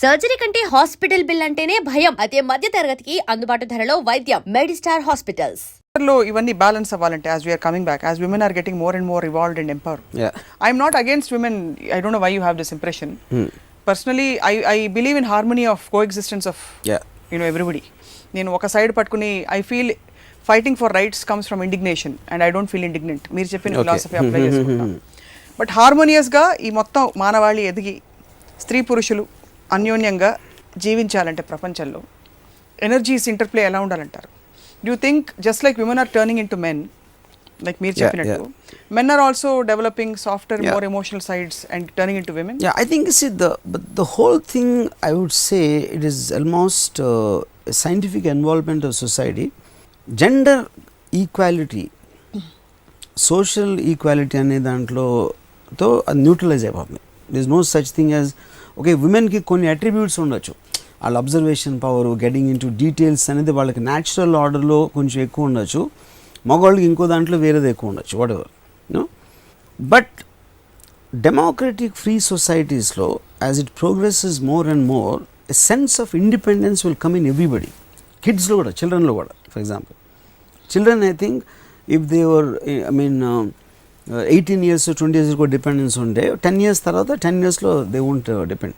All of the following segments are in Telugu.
సర్జరీ కంటే హాస్పిటల్ బిల్ అంటేనే భయం. అదే మధ్య తరగతికి అందుబాటు ధరలో వైద్యం. మెడిస్టార్ హాస్పిటల్స్ లో ఇవన్నీ బ్యాలెన్స్ అవ్వాలంటే as we are coming back, as women are getting more and more evolved and empowered. I'm not against women. I don't know why you have this impression. Personally, I believe in harmony of coexistence of everybody. నేను ఒక సైడ్ పట్టుకుని I feel fighting for rights comes from indignation and I don't feel indignant. మీరు చెప్పిన ఫిలాసఫీ అప్లై చేసుకుంటాం. బట్ హార్మోనియస్గా ఈ మొత్తం మానవాళి ఎదిగి స్త్రీ పురుషులు అన్యోన్యంగా జీవించాలంటే ప్రపంచంలో ఎనర్జీస్ ఇంటర్ప్లే ఎలా ఉండాలంటారు? Do you think just like women are turning into men, like meer cheppinattu, men are also developing softer, more emotional sides and turning into women? Yeah, I think see the whole thing, I would say it is almost a scientific involvement of society. Gender equality, social equality ane dantlo to neutralize అయిపోతుంది. There is no such thing as okay, women ki konni attributes undachu, వాళ్ళ observation power, getting in to details అనేది వాళ్ళకి న్యాచురల్ ఆర్డర్లో కొంచెం ఎక్కువ ఉండొచ్చు, మగవాళ్ళకి ఇంకో దాంట్లో వేరేది ఎక్కువ ఉండొచ్చు, whatever no. But democratic free సొసైటీస్లో as it progresses more and more a sense of independence will come in everybody. కిడ్స్లో కూడా, చిల్డ్రన్లో కూడా. For example children, I think if they were 18 years 20 years కూడా డిపెండెన్స్ ఉండే 10 years తర్వాత 10 yearsలో దే వోంట్ డిపెండ్.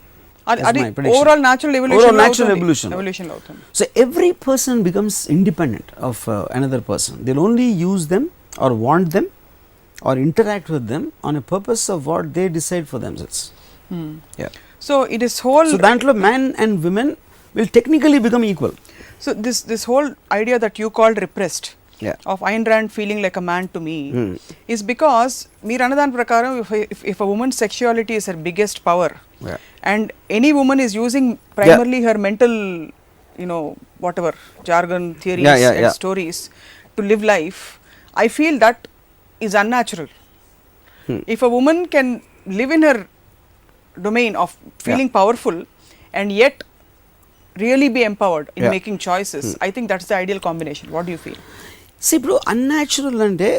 అది ఓవరాల్ న్యాచురల్ ఎవల్యూషన్ అవుతుంది. So every person becomes independent of another person. They'll only use them or want them or interact with them on a purpose of what they decide for themselves. Yeah. So it is whole. So dantlo men and women will technically become equal. So this whole idea that you called repressed, of Ayn Rand feeling like a man to me, is because meer anadan prakaram if a woman's sexuality is her biggest power, and any woman is using primarily her mental, whatever jargon, theories and stories to live life, I feel that is unnatural. If a woman can live in her domain of feeling powerful and yet really be empowered in making choices, I think that's the ideal combination. What do you feel? See, ఇప్పుడు unnatural అంటే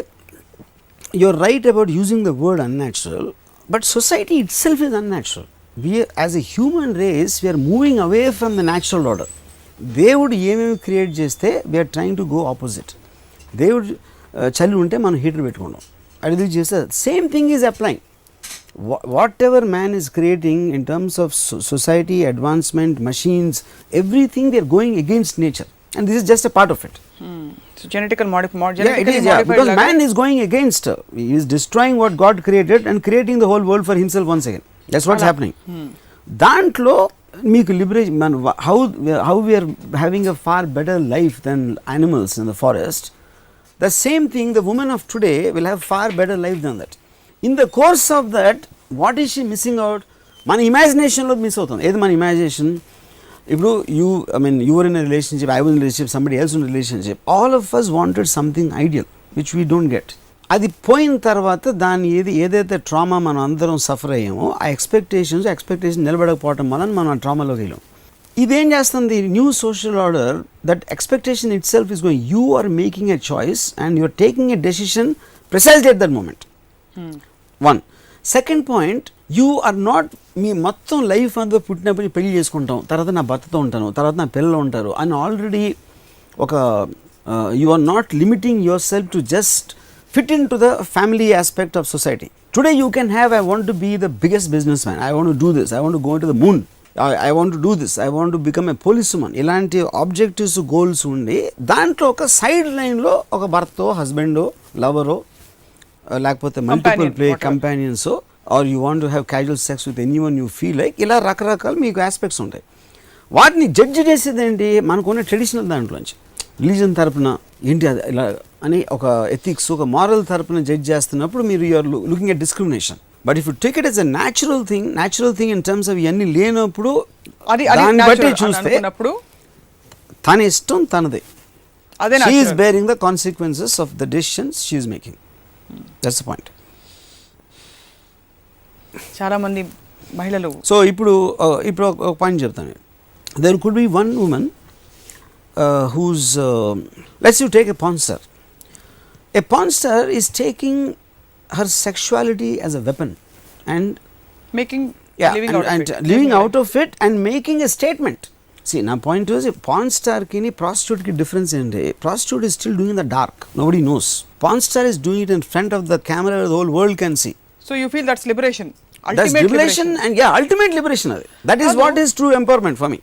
you're right about using the word unnatural, but society itself is unnatural. We as a human race, we are moving away from the natural order. దేవుడు ఏమేమి క్రియేట్ చేస్తే we're trying to go opposite. దేవుడు చలి ఉంటే మనం హీటర్ పెట్టుకుంటాం, అది చేస్తే same thing is applying. Whatever man is creating in terms of society, advancement, machines, everything they are going against nature, and this is just a part of it. So genetically modified. Because man is going against, he is destroying what God created and creating the whole world for himself once again. That's what's happening. Dantlo meeku liberation, man, how we are having a far better life than animals in the forest. The same thing, the woman of today will have far better life than that. In the course of that, what is she missing out? Man imagination lo miss avutundi. Edi man imagination. ఇప్పుడు you were in a relationship, I was in a relationship, somebody else in a relationship. All of us wanted something ideal which we don't get. అది పోయిన తర్వాత దాని ఏదైతే ట్రామా మనం అందరం సఫర్ అయ్యామో, ఆ ఎక్స్పెక్టేషన్ నిలబడకపోవటం వలన మనం ఆ ట్రామాలోకి వెళ్ళాం. ఇదేం చేస్తుంది? New social order, that expectation it self is going. You are making a choice and you are taking a decision precisely at that moment. One. Second point, you are not మీ మొత్తం లైఫ్ అంతా పుట్టినప్పుడు పెళ్లి చేసుకుంటాం, తర్వాత నా భర్తతో ఉంటాను, తర్వాత నా పిల్లలు ఉంటారు అని ఆల్రెడీ ఒక you are not limiting your self to just fit into the family aspect of society. Today you can have, I want to be the biggest businessman, I want to do this, I want to go to the moon, I want to do this, I want to become a policeman. ఇలాంటి ఆబ్జెక్టివ్స్, గోల్స్ ఉండి దాంట్లో ఒక సైడ్ లైన్లో ఒక భర్తో, హస్బెండో, లవరో, లేకపోతే మల్టిపుల్ ప్లే కంపానియన్సో, are you want to have casual sex with anyone you feel like, ఇలా రకరకాల మీకు ఆస్పెక్ట్స్ ఉంటాయి. వాటిని జడ్జి చేసేది ఏంటి? మనకున్న ట్రెడిషనల్ దాంట్లోంచి రిలీజన్ తరపున ఏంటి అది ఇలా అని ఒక ఎథిక్స్, ఒక మారల్ తరపున జడ్జ్ చేస్తున్నప్పుడు మీరు you're looking at discrimination. But if you take it as a natural thing in terms of ఇవన్నీ లేనప్పుడు, దాన్ని బట్టి చూస్తే తన ఇష్టం తనదే. She is bearing the consequences of the decisions she is making. That's the point. చాలా మంది మహిళలు. సో ఇప్పుడు ఒక పాయింట్ చెప్తాను. There could be one women who's let's you take a porn star. A porn star is taking her sexuality as a weapon and Yeah, living out of and it. living out of it and making a statement. See, నా పాయింట్ is పాన్ స్టార్ కి ప్రాస్టిట్యూట్ కి డిఫరెన్స్ ఏంటి? Prostitute is still doing in the dark, nobody knows. Pawn star is doing it in front of the camera, the whole world can see. So you feel that's liberation, That's ultimate liberation, and yeah, ultimate liberation అది. That is what is true empowerment for me.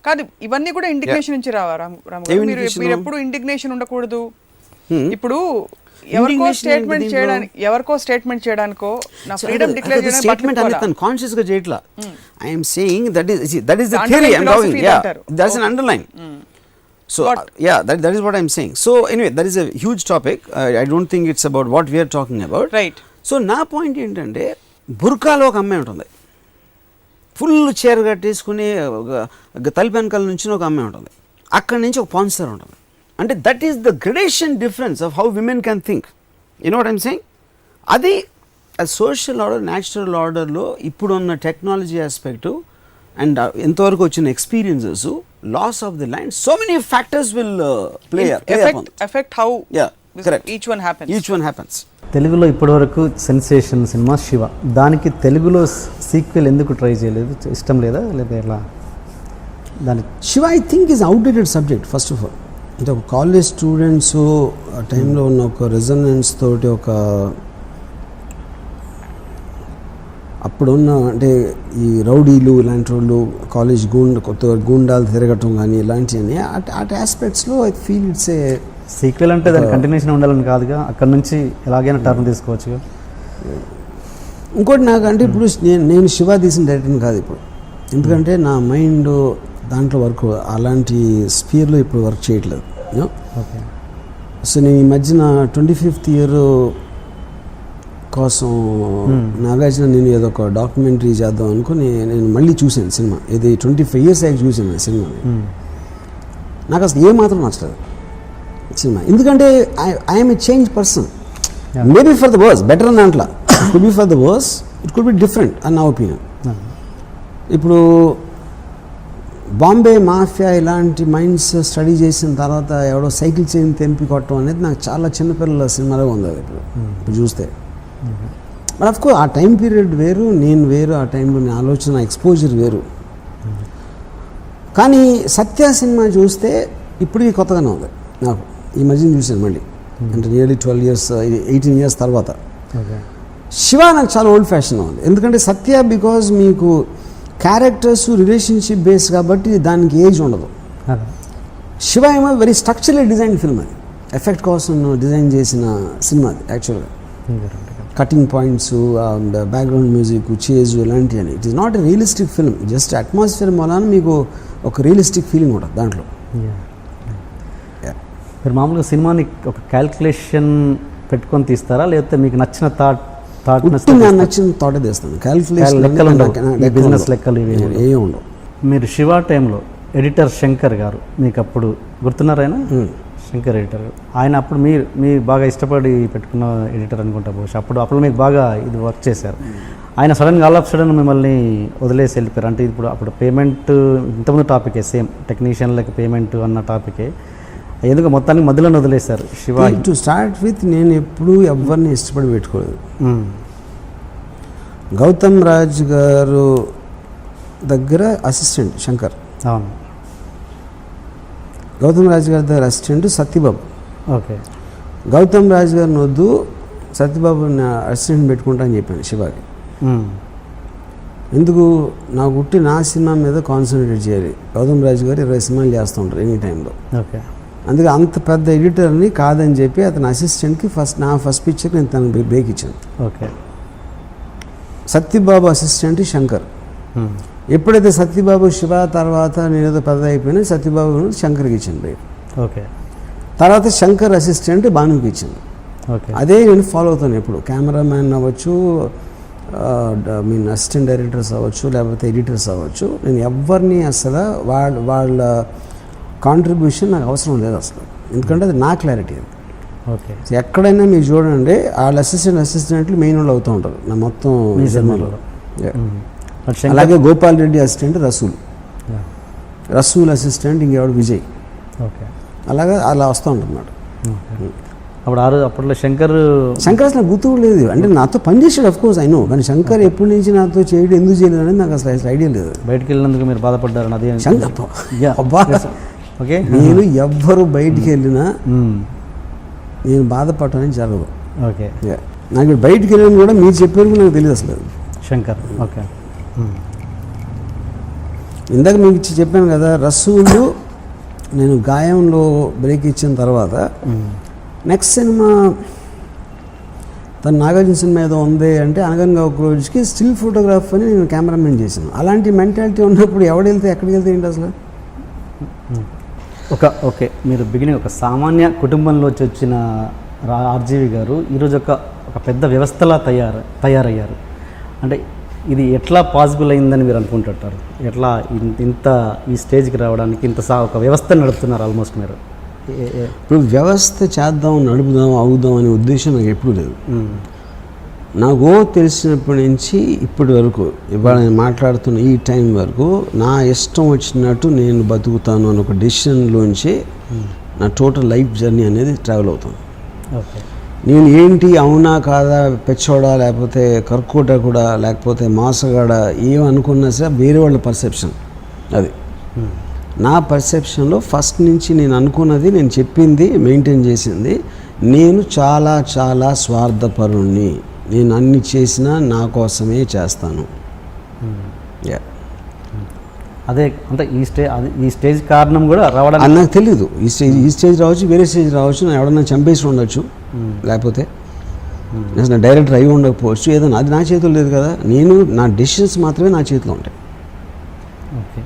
కాదు, ఇవన్నీ కూడా ఇండిగ్నేషన్ నుంచి రావా రాము గారు? మీరు indignation? మీరు ఎప్పుడు ఇండిగ్నేషన్ ఉండకూడదు. Hmm. ఇప్పుడు ఎవరికో Indignation స్టేట్మెంట్ ఏంటి చేయడానికి, ఎవరికో స్టేట్మెంట్ చేయడానికో నా ఫ్రీడమ్ డిక్లేర్ చేయడానికి స్టేట్మెంట్ అనేది తను కాన్షియస్ గా చేయట్లా. I am saying that is the The theory I'm talking. philosophy Yeah, అంటారు. that's an underline. So yeah, that is what I'm saying. So anyway, that is a huge topic. I don't think it's about what we are talking about. Right. So నా పాయింట్ ఏంటంటే, బుర్కాలో ఒక అమ్మాయి ఉంటుంది, ఫుల్ చీర కట్టేసుకుని తలుపు వెనకాల నుంచి ఒక అమ్మాయి ఉంటుంది, అక్కడి నుంచి ఒక పాన్ స్టార్ ఉంటుంది. అంటే that is the gradation difference of how women can think. You know what I'm saying? అది సోషల్ ఆర్డర్, న్యాచురల్ ఆర్డర్లో ఇప్పుడున్న టెక్నాలజీ ఆస్పెక్టు అండ్ ఎంతవరకు వచ్చిన experiences, loss of the land, so many factors will play effect how each one happens. తెలుగులో ఇప్పటివరకు సెన్సేషన్ సినిమా శివ, దానికి తెలుగులో సీక్వెల్ ఎందుకు ట్రై చేయలేదు? ఇష్టం లేదా లేదా ఎలా? దాని Shiva I think is outdated subject. First of all, అంటే ఒక కాలేజ్ స్టూడెంట్స్ ఆ టైంలో ఉన్న ఒక రెజనెన్స్ తోటి, ఒక అప్పుడున్న అంటే ఈ రౌడీలు ఇలాంటి వాళ్ళు, కాలేజ్ కొత్త గూండాలు తిరగటం కానీ ఇలాంటివన్నీ అటు ఆస్పెక్ట్స్లో I feel it's a sequel అంటే దాని కంటిన్యూషన్ ఉండాలని కాదుగా, అక్కడ నుంచి ఎలాగైనా టర్న్ తీసుకోవచ్చుగా. ఇంకోటి నాకు అంటే ఇప్పుడు నేను శివ తీసిన డైరెక్టర్ని కాదు ఇప్పుడు, ఎందుకంటే నా మైండ్ దాంట్లో వర్క్ అలాంటి స్పీర్లో ఇప్పుడు వర్క్ చేయట్లేదు. ఓకే. సో నేను ఈ మధ్యన 25th ఇయర్ కోసం నాగార్జున నేను ఏదో ఒక డాక్యుమెంటరీ చేద్దాం అనుకుని నేను మళ్ళీ చూశాను సినిమా. ఇది 25 years అయ్యాక చూశాను ఆ సినిమాని. నాకు అసలు ఏమాత్రం నచ్చలేదు సినిమా, ఎందుకంటే I'm a change person. Maybe for the worse, better అని అంట్లా, it could be for the worse, it could be different అని నా ఒపీనియన్. ఇప్పుడు బాంబే మాఫియా ఇలాంటి మైండ్స్ స్టడీ చేసిన తర్వాత ఎవడో సైకిల్ చైన్ తెంపి కొట్టడం అనేది నాకు చాలా చిన్నపిల్లల సినిమాలో ఉంది అది ఇప్పుడు చూస్తే. బట్ ఆఫ్ కోర్స్ ఆ టైం పీరియడ్ వేరు, నేను వేరు, ఆ టైంలో నేను ఆలోచన ఎక్స్పోజర్ వేరు. కానీ సత్య సినిమా చూస్తే ఇప్పటికీ కొత్తగానే ఉంది నాకు. ఈ మధ్యన చూశాను మళ్ళీ, అంటే నియర్లీ 12 years 18 years తర్వాత. శివ నాకు చాలా ఓల్డ్ ఫ్యాషన్ ఉంది, ఎందుకంటే సత్య బికాజ్ మీకు క్యారెక్టర్స్ రిలేషన్షిప్ బేస్ కాబట్టి దానికి ఏజ్ ఉండదు. శివ ఏమో వెరీ స్ట్రక్చరలీ డిజైన్ ఫిల్మ్, అది ఎఫెక్ట్ కోసం డిజైన్ చేసిన సినిమా అది యాక్చువల్గా. Cutting points, background music, chase ఇలాంటివన్నీ. It is not a realistic film, just atmosphere వలన మీకు ఒక రియలిస్టిక్ ఫీలింగ్ ఉంటుంది దాంట్లో. మీరు మామూలుగా సినిమాని ఒక క్యాల్కులేషన్ పెట్టుకొని తీస్తారా, లేకపోతే మీకు నచ్చిన థాట్ నచ్చిన థాటే తీస్తాను. క్యాల్కులేషన్ బిజినెస్ లెక్కలు ఇవి ఏ ఉండవు. మీరు శివ టైంలో ఎడిటర్ శంకర్ గారు, మీకు అప్పుడు గుర్తున్నారైనా? శంకర్ ఎడిటర్ గారు, ఆయన అప్పుడు మీరు బాగా ఇష్టపడి పెట్టుకున్న ఎడిటర్ అనుకుంటా బహుశా. అప్పుడు మీకు బాగా ఇది వర్క్ చేశారు. ఆయన సడన్గా ఆల్ ఆఫ్ సడన్ మిమ్మల్ని వదిలేసి వెళ్ళిపోయారు. అంటే ఇప్పుడు అప్పుడు పేమెంట్ ఇంతకుముందు టాపికే, సేమ్ టెక్నీషియన్లకి పేమెంట్ అన్న టాపికే, ఎందుకు మొత్తానికి మధ్యలో వదిలేశారు శివ? టు స్టార్ట్ విత్, నేను ఎప్పుడూ ఎవరిని ఇష్టపడి పెట్టుకోలేదు. గౌతమ్ రాజ్ గారు దగ్గర అసిస్టెంట్ శంకర్, అవును. గౌతమ్ రాజ్ గారి దగ్గర అసిస్టెంట్ సత్యబాబు. ఓకే. గౌతమ్ రాజ్ గారిని వద్దు, సత్యబాబు అసిస్టెంట్ పెట్టుకుంటా అని చెప్పాను శివాకి. ఎందుకు, నాకు ఉట్టి నా సినిమా మీద కాన్సన్ట్రేట్ చేయాలి. గౌతమ్ రాజ్ గారు 20 సినిమాలు చేస్తూ ఉంటారు ఎనీ టైంలో. ఓకే. అందుకే అంత పెద్ద ఎడిటర్ని కాదని చెప్పి అతని అసిస్టెంట్కి నా ఫస్ట్ పిక్చర్కి నేను తనకు బ్రేక్ ఇచ్చాను. ఓకే. సత్యబాబు అసిస్టెంట్ శంకర్. ఎప్పుడైతే సత్యబాబు శివ తర్వాత నేను ఏదో పెద్ద అయిపోయినా సత్యబాబు శంకర్కి ఇచ్చాను బ్రేక్. ఓకే. తర్వాత శంకర్ అసిస్టెంట్ భానుకి ఇచ్చాను. ఓకే. అదే నేను ఫాలో అవుతాను ఎప్పుడు. కెమెరామ్యాన్ అవ్వచ్చు, అసిస్టెంట్ డైరెక్టర్స్ అవ్వచ్చు, లేకపోతే ఎడిటర్స్ అవ్వచ్చు, నేను ఎవరిని అసలు వాళ్ళ కాంట్రిబ్యూషన్ నాకు అవసరం లేదు అసలు, ఎందుకంటే అది నా క్లారిటీ అది. ఓకే. ఎక్కడైనా మీరు చూడండి వాళ్ళ అసిస్టెంట్లు మెయిన్ వాళ్ళు అవుతూ ఉంటారు నా మొత్తం సినిమాలో. అలాగే గోపాల్ రెడ్డి అసిస్టెంట్ రసూల్ అసిస్టెంట్ ఇంకెవడు విజయ్. ఓకే. అలా వస్తూ ఉంటున్నాడు. అప్పుడు అప్పట్లో శంకర్ అసలు గుర్తు లేదు, అంటే నాతో పనిచేసాడు అఫ్ కోర్స్ అయినో, కానీ శంకర్ ఎప్పటి నుంచి నాతో చేయడం ఎందుకు చేయలేదు అనేది నాకు అసలు ఐడియా లేదు. బయటికి వెళ్ళినందుకు మీరు బాధపడ్డారు అదే ఓకే. నేను ఎవ్వరు బయటికి వెళ్ళినా నేను బాధపడటానికి జరగదు. ఓకే, నాకు బయటికి వెళ్ళిన కూడా మీరు చెప్పారు నాకు తెలియదు అసలు శంకర్. ఓకే, ఇందాక మీకు చెప్పాను కదా, రసూలు నేను గాయంలో బ్రేక్ ఇచ్చిన తర్వాత నెక్స్ట్ సినిమా తన నాగార్జున సినిమా ఏదో ఉంది అంటే అనగనగా ఒక రోజుకి స్టిల్ ఫోటోగ్రాఫ్ అని నేను కెమెరామెన్ చేశాను. అలాంటి మెంటాలిటీ ఉన్నప్పుడు ఎవడెళ్తే ఎక్కడికి వెళ్తే ఏంటి అసలు? ఓకే, మీరు బిగినింగ్ ఒక సామాన్య కుటుంబంలో వచ్చిన ఆర్జీవి గారు ఈరోజు ఒక పెద్ద వ్యవస్థలా తయారయ్యారు. అంటే ఇది ఎట్లా పాసిబుల్ అయిందని మీరు అనుకుంటుంటారు? ఎట్లా ఇంత ఈ స్టేజ్కి రావడానికి ఒక వ్యవస్థ నడుపుతున్నారు ఆల్మోస్ట్ మీరు? ఇప్పుడు వ్యవస్థ చేద్దాం, నడుపుదాం, అవుదాం అనే ఉద్దేశం నాకు ఎప్పుడు లేదు. నాకు తెలిసినప్పటి నుంచి ఇప్పటి వరకు, ఇవాళ నేను మాట్లాడుతున్న ఈ టైం వరకు నా ఇష్టం వచ్చినట్టు నేను బతుకుతాను అని ఒక డెసిషన్లోంచి నా టోటల్ లైఫ్ జర్నీ అనేది ట్రావెల్ అవుతాను. ఓకే, నేను ఏంటి అవునా కాదా, పెచ్చోడా లేకపోతే కర్కోట కూడా లేకపోతే మాసగాడ ఏమనుకున్నా సరే వేరే వాళ్ళ పర్సెప్షన్ అది. నా పర్సెప్షన్లో ఫస్ట్ నుంచి నేను అనుకున్నది, నేను చెప్పింది, మెయింటైన్ చేసింది, నేను చాలా చాలా స్వార్థపరుణ్ణి, నేను అన్ని చేసినా నా కోసమే చేస్తాను. అదే అంటే ఈ స్టేజ్ కారణం కూడా రావడానికి నాకు తెలీదు. ఈ స్టేజ్ రావచ్చు, వేరే స్టేజ్ రావచ్చు, నేను ఎవడన్నా చంపేసి ఉండొచ్చు, లేకపోతే నా డైరెక్టర్ అయి ఉండకపోవచ్చు, ఏదైనా అది నా చేతిలో లేదు కదా. నేను నా డెసిషన్స్ మాత్రమే నా చేతిలో ఉంటాయి. ఓకే,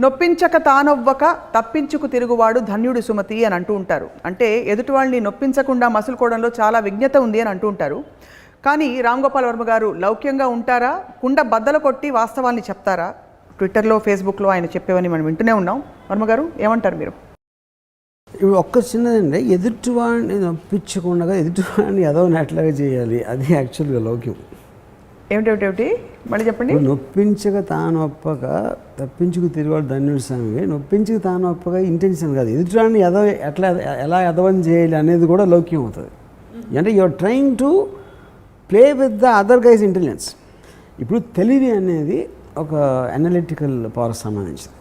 నొప్పించక తానొవ్వక తప్పించుకు తిరుగువాడు ధన్యుడు సుమతి అని అంటూ ఉంటారు. అంటే ఎదుటి వాళ్ళని నొప్పించకుండా మసులుకోవడంలో చాలా విజ్ఞత ఉంది అని అంటూ ఉంటారు. కానీ రామ్ గోపాల్ వర్మ గారు లౌక్యంగా ఉంటారా, కుండ బద్దలు కొట్టి వాస్తవాల్ని చెప్తారా? ట్విట్టర్లో, ఫేస్బుక్లో ఆయన చెప్పేవని మనం వింటూనే ఉన్నాం. వర్మ గారు ఏమంటారు మీరు? ఇప్పుడు ఒక్క చిన్నదండి, ఎదుటివాడిని నొప్పించకుండా ఎదుటివాడిని ఎదవనట్లాగా చేయాలి, అది యాక్చువల్గా లౌక్యం. ఏమిటి మళ్ళీ చెప్పండి. నొప్పించక తానొప్పక తప్పించుకు తిరిగాడు ధన్యుడు స్వామి. నొప్పించక తానొప్పక ఇంటెన్షన్ కాదు, ఎదుటివాడిని ఎలా ఎదవని చేయాలి అనేది కూడా లౌక్యం అవుతుంది. అంటే you are trying to play with the other guys intelligence. ఇప్పుడు తెలివి అనేది ఒక అనలిటికల్ పవర్ సంబంధించింది.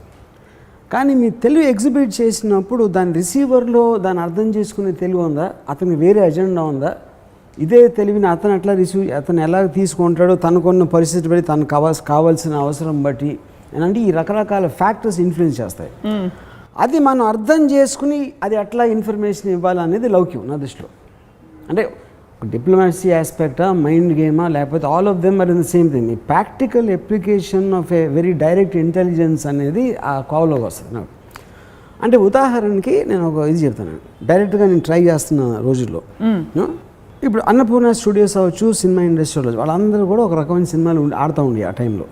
కానీ మీ తెలివి ఎగ్జిబిట్ చేసినప్పుడు దాని రిసీవర్లో దాన్ని అర్థం చేసుకునే తెలివి ఉందా, అతనికి వేరే అజెండా ఉందా, ఇదే తెలివిని అతను ఎలా తీసుకుంటాడో తనకున్న పరిస్థితి బట్టి తనకు కావాల్సిన అవసరం బట్టి అంటే ఈ రకరకాల ఫ్యాక్టర్స్ ఇన్ఫ్లుయెన్స్ చేస్తాయి. అది మనం అర్థం చేసుకుని అది ఎట్లా ఇన్ఫర్మేషన్ ఇవ్వాలనేది లౌక్యం నా దృష్టిలో. అంటే డిప్లొమాసీ ఆస్పెక్టా, మైండ్ గేమా, లేకపోతే all of them are in the same thing. ఈ practical application of a very direct intelligence అనేది ఆ కోవలోకి వస్తుంది నాకు. అంటే ఉదాహరణకి నేను ఒక ఇది చెప్తాను, డైరెక్ట్గా నేను ట్రై చేస్తున్న రోజుల్లో ఇప్పుడు అన్నపూర్ణ స్టూడియోస్ అవ్వచ్చు, సినిమా ఇండస్ట్రీలో వాళ్ళందరూ కూడా ఒక రకమైన సినిమాలు ఆడుతూ ఉండే ఆ టైంలో.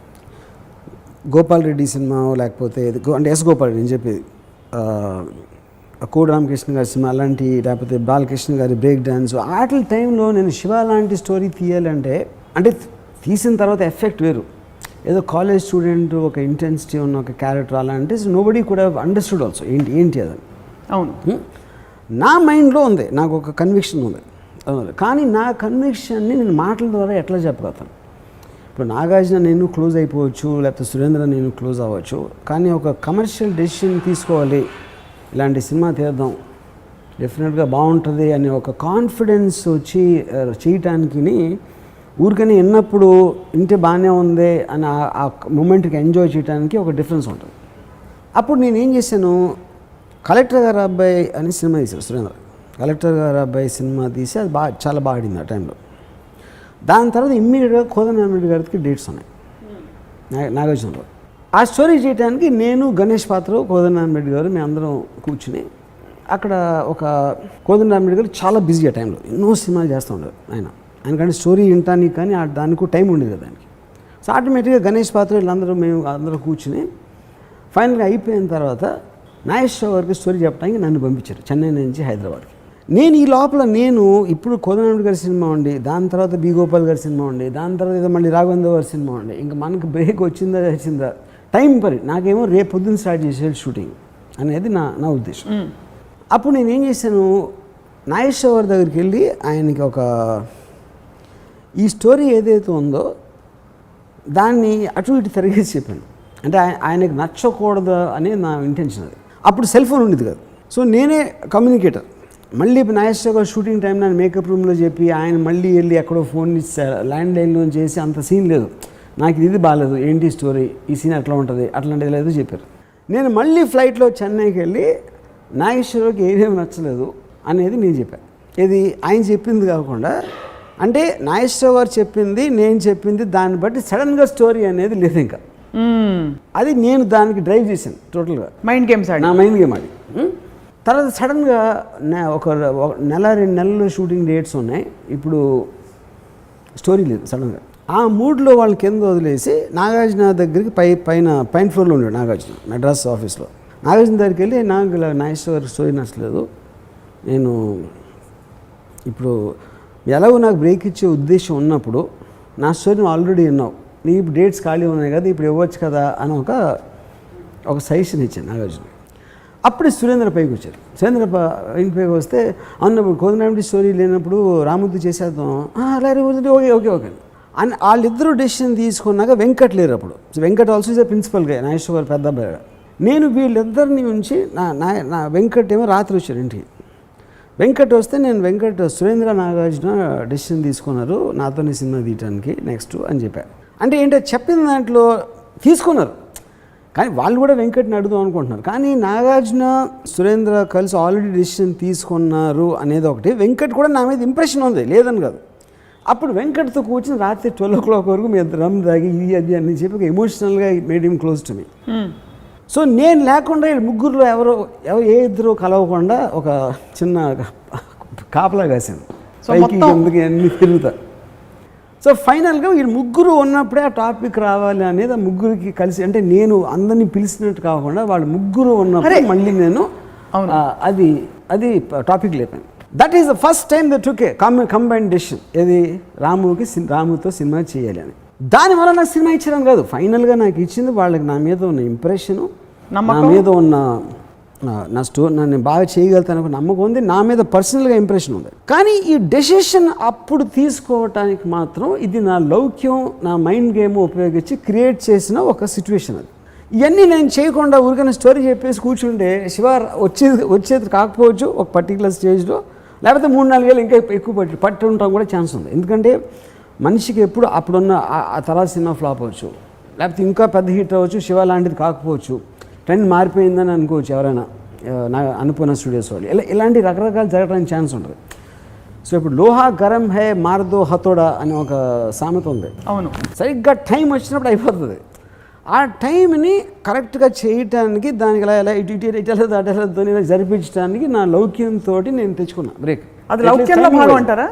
గోపాల్ రెడ్డి సినిమా లేకపోతే అంటే ఎస్ గోపాల్ రెడ్డి నేను చెప్పేది, కోడి రామకృష్ణ గారి సినిమా అలాంటి, లేకపోతే బాలకృష్ణ గారి బ్రేక్ డ్యాన్స్, ఆటల టైంలో నేను శివ లాంటి స్టోరీ తీయాలంటే అంటే తీసిన తర్వాత ఎఫెక్ట్ వేరు. ఏదో కాలేజ్ స్టూడెంట్ ఒక ఇంటెన్సిటీ ఉన్న ఒక క్యారెక్టర్ అలా అంటే నోబడీ కూడా అండర్స్టూడ్ ఆల్సో ఏంటి అదని. అవును, నా మైండ్లో ఉంది, నాకు ఒక కన్విక్షన్ ఉంది. కానీ నా కన్విక్షన్ని నేను మాటల ద్వారా ఎట్లా చెప్పగలుగుతాను? ఇప్పుడు నాగార్జున నేను క్లోజ్ అయిపోవచ్చు, లేకపోతే సురేంద్ర నేను క్లోజ్ అవ్వచ్చు, కానీ ఒక కమర్షియల్ డెసిషన్ తీసుకోవాలి, ఇలాంటి సినిమా తీద్దాం, డెఫినెట్గా బాగుంటుంది అనే ఒక కాన్ఫిడెన్స్ వచ్చి చేయటానికి ఊరికనే విన్నప్పుడు ఇంటే బాగానే ఉంది అని ఆ మూమెంట్కి ఎంజాయ్ చేయడానికి ఒక డిఫరెన్స్ ఉంటుంది. అప్పుడు నేనేం చేశాను, కలెక్టర్ గారు అబ్బాయి అని సినిమా తీశాను సురేంద్ర. కలెక్టర్ గారు అబ్బాయి సినిమా తీసి అది చాలా బాగా ఆడింది ఆ టైంలో. దాని తర్వాత ఇమ్మీడియట్గా కోదండరామిరెడ్డి గారికి డేట్స్ ఉన్నాయి నాగార్జునలో. ఆ స్టోరీ చేయడానికి నేను, గణేష్ పాత్ర, కోదండరామిరెడ్డి గారు మేము అందరం కూర్చుని అక్కడ ఒక కోదండరామిరెడ్డి గారు చాలా బిజీ ఆ టైంలో, ఎన్నో సినిమాలు చేస్తూ ఉండేవారు ఆయనకంటే స్టోరీ వినటానికి కానీ దానికి టైం ఉండేది కదా దానికి. సో ఆటోమేటిక్గా గణేష్ పాత్ర వీళ్ళందరూ మేము అందరూ కూర్చుని ఫైనల్గా అయిపోయిన తర్వాత నాగేశ్వరరావు గారికి స్టోరీ చెప్పడానికి నన్ను పంపించారు చెన్నై నుంచి హైదరాబాద్కి. నేను ఈ లోపల ఇప్పుడు కోదండరామిరెడ్డి గారి సినిమా ఉండి, దాని తర్వాత బి గోపాల్ గారి సినిమా ఉండి, దాని తర్వాత ఏదో మళ్ళీ రాఘవేంద్ర గారి సినిమా ఉండి, ఇంకా మనకు బ్రేక్ వచ్చిందా టైం పరి నాకేమో రేపు పొద్దున్న స్టార్ట్ చేసే షూటింగ్ అనేది నా ఉద్దేశం. అప్పుడు నేనేం చేశాను, నాగేశ్వర్ దగ్గరికి వెళ్ళి ఆయనకి ఒక ఈ స్టోరీ ఏదైతే ఉందో దాన్ని అటు ఇటు తిరిగేసి చెప్పాను. అంటే ఆయనకి నచ్చకూడదు అనేది నా ఇంటెన్షన్. అది అప్పుడు సెల్ ఫోన్ ఉండేది కాదు. సో నేనే కమ్యూనికేటర్. మళ్ళీ నాగేశ్వర గారు షూటింగ్ టైం నేను మేకప్ రూమ్లో చెప్పి ఆయన మళ్ళీ వెళ్ళి ఎక్కడో ఫోన్ ల్యాండ్ లైన్లో చేసి అంత సీన్ లేదు. నాకు ఇది బాగాలేదు, ఏంటి స్టోరీ, ఈ సీన్ ఎట్లా ఉంటుంది, అట్లాంటిది లేదు చెప్పారు. నేను మళ్ళీ ఫ్లైట్లో చెన్నైకి వెళ్ళి నాగేశ్వరరావుకి ఏమేమి నచ్చలేదు అనేది నేను చెప్పాను. ఇది ఆయన చెప్పింది కాకుండా, అంటే నాగేశ్వర గారు చెప్పింది నేను చెప్పింది దాన్ని బట్టి సడన్గా స్టోరీ అనేది లేదు. ఇంకా అది నేను దానికి డ్రైవ్ చేశాను టోటల్గా. మైండ్ గేమ్స్ నా మైండ్ గేమ్ అది. తర్వాత సడన్గా ఒక నెల 2 నెలలు షూటింగ్ డేట్స్ ఉన్నాయి. ఇప్పుడు స్టోరీ లేదు. సడన్గా ఆ మూడ్లో వాళ్ళని కింద వదిలేసి నాగార్జున దగ్గరికి పైన ఫ్లోర్లో ఉండేది నాగార్జున మెడ్రాస్ ఆఫీస్లో. నాగార్జున దగ్గరికి వెళ్ళి నాకు ఇలా నాగేశ్వర గారికి స్టోరీ నచ్చలేదు, నేను ఇప్పుడు ఎలాగో నాకు బ్రేక్ ఇచ్చే ఉద్దేశం ఉన్నప్పుడు నా స్టోరీని ఆల్రెడీ విన్నావు, నీ ఇప్పుడు డేట్స్ ఖాళీ ఉన్నాయి కదా, ఇప్పుడు ఇవ్వచ్చు కదా అని ఒక సజెషన్ ఇచ్చాను నాగార్జున. అప్పుడు సురేంద్ర పైకి వచ్చారు. సురేంద్ర ఇంటి పైకి వస్తే అన్నప్పుడు కోదండరామిరెడ్డి స్టోరీ లేనప్పుడు రాముద్దు చేసేద్దాం, అలాగే ఓకే ఓకే ఓకే అని వాళ్ళిద్దరూ డెసిషన్ తీసుకున్నాక వెంకట్ లేరు అప్పుడు. వెంకట్ ఆల్సో ఇస్ ప్రిన్సిపల్గా నాగేశ్వర గారు పెద్ద అబ్బాయి. నేను వీళ్ళిద్దరిని ఉంచి నా వెంకట్ ఏమో రాత్రి వచ్చారు ఇంటికి. వెంకట్ వస్తే నేను సురేంద్ర నాగార్జున డెసిషన్ తీసుకున్నారు నాతోనే సినిమా తీయటానికి నెక్స్ట్ అని చెప్పారు. అంటే ఏంటో చెప్పిన దాంట్లో తీసుకున్నారు, కానీ వాళ్ళు కూడా వెంకట్ని అడుగుదాం అనుకుంటున్నారు. కానీ నాగార్జున సురేంద్ర కలిసి ఆల్రెడీ డెసిషన్ తీసుకున్నారు అనేది ఒకటి. వెంకట్ కూడా నా మీద ఇంప్రెషన్ ఉంది, లేదని కాదు. అప్పుడు వెంకట్తో కూర్చొని రాత్రి 12 o'clock వరకు మీ రమ్ తాగి ఇది అది అని చెప్పి ఎమోషనల్గా made him close to me. So నేను లేకుండా ముగ్గురులో ఎవరో ఏ ఇద్దరు కలవకుండా ఒక చిన్న కాపలా కాశాను, పైకి కిందకి అన్ని తిరుగుతా. సో ఫైనల్గా ఈ ముగ్గురు ఉన్నప్పుడే ఆ టాపిక్ రావాలి అనేది ఆ ముగ్గురికి కలిసి, అంటే నేను అందరినీ పిలిచినట్టు కాకుండా వాళ్ళు ముగ్గురు ఉన్నప్పుడు మళ్ళీ నేను అది టాపిక్ లేపాను. That is the first time that took a combined decision. ఏది రాముతో సినిమా చేయాలి అని. దానివల్ల నాకు సినిమా ఇచ్చారని కాదు, ఫైనల్గా నాకు ఇచ్చింది వాళ్ళకి నా మీద ఉన్న ఇంప్రెషను, నా మీద ఉన్న నా స్టోరీ నేను బాగా చేయగలుగుతాను ఒక నమ్మకం ఉంది, నా మీద పర్సనల్గా ఇంప్రెషన్ ఉంది. కానీ ఈ డెసిషన్ అప్పుడు తీసుకోవటానికి మాత్రం ఇది నా లౌక్యం, నా మైండ్ గేమ్ ఉపయోగించి క్రియేట్ చేసిన ఒక సిచ్యువేషన్. అది ఇవన్నీ నేను చేయకుండా ఊరికైనా స్టోరీ చెప్పేసి కూర్చుంటే శివ వచ్చేది కాకపోవచ్చు ఒక పర్టికులర్ స్టేజ్లో, లేకపోతే 3-4 ఏళ్ళు ఇంకా ఎక్కువ పట్టి ఉండటం కూడా ఛాన్స్ ఉంది. ఎందుకంటే మనిషికి ఎప్పుడు అప్పుడున్న ఆ తర్వాత సినిమా ఫ్లాప్ అవ్వచ్చు, లేకపోతే ఇంకా పెద్ద హిట్ అవ్వచ్చు, శివ లాంటిది కాకపోవచ్చు, ట్రెండ్ మారిపోయిందని అనుకోవచ్చు ఎవరైనా, అనుపూర్ణ స్టూడియోస్ వాళ్ళు. ఇలాంటి రకరకాలు జరగడానికి ఛాన్స్ ఉంటుంది. సో ఇప్పుడు లోహా గరం హే మార్దో హతోడా అని ఒక సామెత ఉంది. అవును, సరిగ్గా టైం వచ్చినప్పుడు అయిపోతుంది. ఆ టైంని కరెక్ట్గా చేయటానికి దానికి ఇలా ఇటు జరిపించడానికి నా లౌక్యంతో నేను తెచ్చుకున్నా బ్రేక్. అది లౌక్యంలో భాగం అంటారా?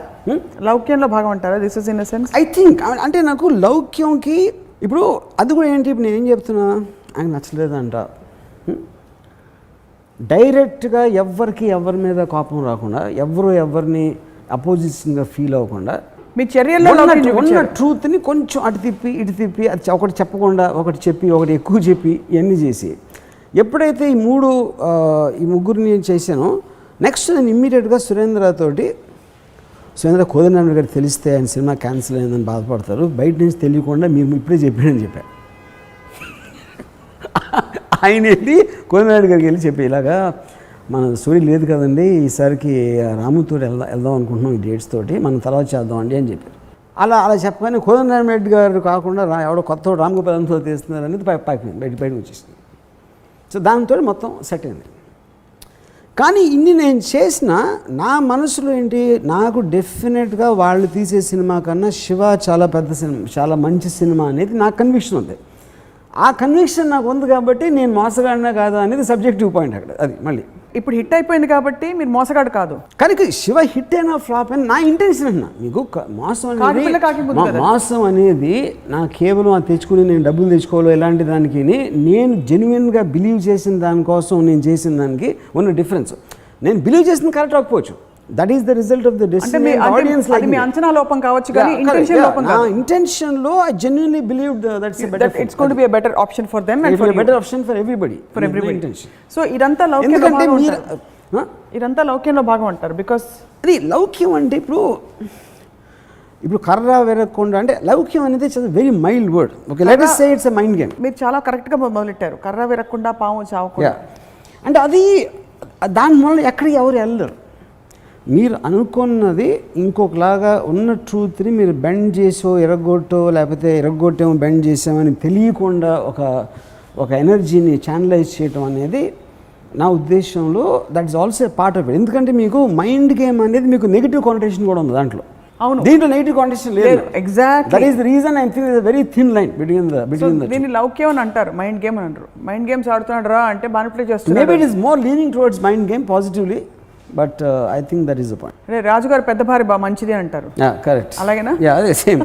లౌక్యంలో భాగం అంటారా? This is in a sense I think. అంటే నాకు లౌక్యంకి ఇప్పుడు అది కూడా ఏంటి, ఇప్పుడు నేను ఏం చెప్తున్నా, ఆయన నచ్చలేదంట, డైరెక్ట్గా ఎవరి మీద కోపం రాకుండా, ఎవరిని అపోజిషన్గా ఫీల్ అవ్వకుండా మీ చర్యల్లో ఉన్న ట్రూత్ని కొంచెం అటు తిప్పి ఇటు తిప్పి, అది ఒకటి చెప్పకుండా ఒకటి చెప్పి ఒకటి ఎక్కువ చెప్పి ఇవన్నీ చేసి, ఎప్పుడైతే ఈ ముగ్గురిని నేను చేశానో నెక్స్ట్ నేను ఇమ్మీడియట్గా సురేంద్ర కోదండరామిరెడ్డి గారికి తెలిస్తే ఆయన సినిమా క్యాన్సిల్ అయిందని బాధపడతారు, బయట నుంచి తెలియకుండా మీరు ఇప్పుడే చెప్పాడని చెప్పాను. ఆయన వెళ్ళి కోదండరామిరెడ్డి గారికి వెళ్ళి చెప్పి, ఇలాగా మన స్టోరీ లేదు కదండి, ఈసారికి రాముతో వెళ్దాం అనుకుంటున్నాం ఈ డేట్స్ తోటి, మనం తర్వాత చేద్దామండి అని చెప్పారు. అలా చెప్పగానే కోదండరామిరెడ్డి గారు కాకుండా ఎవడో కొత్త రామగోపాలంతో తీస్తున్నారు అనేది బయటకు వచ్చేసింది. సో దాంతో మొత్తం సెట్ అయింది. కానీ ఇన్ని నేను చేసిన నా మనసులో ఏంటి, నాకు డెఫినెట్గా వాళ్ళు తీసే సినిమా కన్నా శివ చాలా పెద్ద సినిమా, చాలా మంచి సినిమా అనేది నాకు కన్విక్షన్ ఉంది. ఆ కన్విక్షన్ నాకు ఉంది కాబట్టి నేను మోసగాడినా కాదా అనేది సబ్జెక్టివ్ పాయింట్ అక్కడ. అది మళ్ళీ ఇప్పుడు హిట్ అయిపోయింది కాబట్టి మీరు మోసగాడు కాదు. కానీ శివ హిట్ అయినా ఫ్లాప్ అయినా నా ఇంటెన్షన్ అన్నా, మీకు మోసం అనేది నా కేవలం అది తెచ్చుకుని నేను డబ్బులు తెచ్చుకోవాలో ఇలాంటి దానికి నేను జెన్యున్గా బిలీవ్ చేసిన దానికోసం నేను చేసిన దానికి ఉన్న డిఫరెన్స్. నేను బిలీవ్ చేసింది కరెక్ట్ అవ్వకపోవచ్చు, that is the result of the decision. Audience మీ అంచనా లోపం కావచ్చు, కానీ ఇంటెన్షన్ లోపం కాదు. నా ఇంటెన్షన్లో I genuinely believed that's it's going to be a better option for them and for better option for everybody. So ఇదంతా లౌక్యం. ఎందుకంటే ఇదంతా లౌక్యంలో భాగం అంటారు బికాస్ అది లౌక్యం అంటే ఇప్పుడు కర్ర విరగకుండా అంటే లౌక్యం అనేది చాలా very mild word. Okay, let us say it's a mind game. మీరు చాలా కరెక్ట్గా మొదలెట్టారు. కర్ర విరగకుండా పాము చావకుండా. అంటే అది దాని వల్ల ఎక్కడికి ఎవరు వెళ్ళరు. మీరు అనుకున్నది ఇంకొకలాగా ఉన్న ట్రూత్ని మీరు బెండ్ చేసో ఎరగొట్టో లేకపోతే ఎరగొట్టేమో బెండ్ చేసామని తెలియకుండా ఒక ఎనర్జీని ఛానలైజ్ చేయటం అనేది నా ఉద్దేశంలో that is also part of it. ఎందుకంటే మీకు మైండ్ గేమ్ అనేది మీకు నెగిటివ్ కాంటేషన్ కూడా ఉంది దాంట్లో. అవును, దీంట్లో నెగిటివ్ కాంటేషన్ లేదు. Exactly that is the reason I think very thin line between the దీన్ని లౌక్యం అని అంటారు, మైండ్ గేమ్ అని అంటారు. మైండ్ గేమ్స్ ఆడుతున్నాడు రా అంటే బాగా ప్లే చేస్తున్నారు. Maybe it is more leaning towards mind game positively, but I think that is the point. అంటే రాజుగారు పెద్ద భార్య బాగా మంచిది అంటారు. కరెక్ట్. అలాగేనా? అదే same.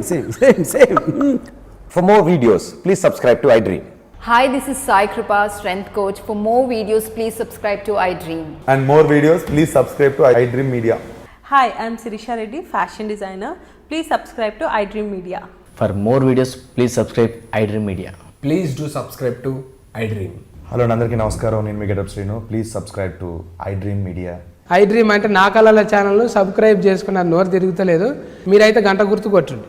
For more videos, please subscribe to iDream. Hi, this is Sai Kripa, strength coach. For more videos, please subscribe to iDream. And more videos, please subscribe to iDream Media. Hi, I'm Sirisha Reddy, fashion designer. Please subscribe to iDream Media. For more videos, please subscribe iDream Media. Please do subscribe to iDream. Hello అందరికీ నమస్కారం, నేను మీ getup Srinu. Please subscribe to iDream Media. iDream అంటే నా కళల ఛానల్ను సబ్స్క్రైబ్ చేసుకున్న నోరు తిరుగుతలేదు, మీరైతే గంట గుర్తు కొట్టండి.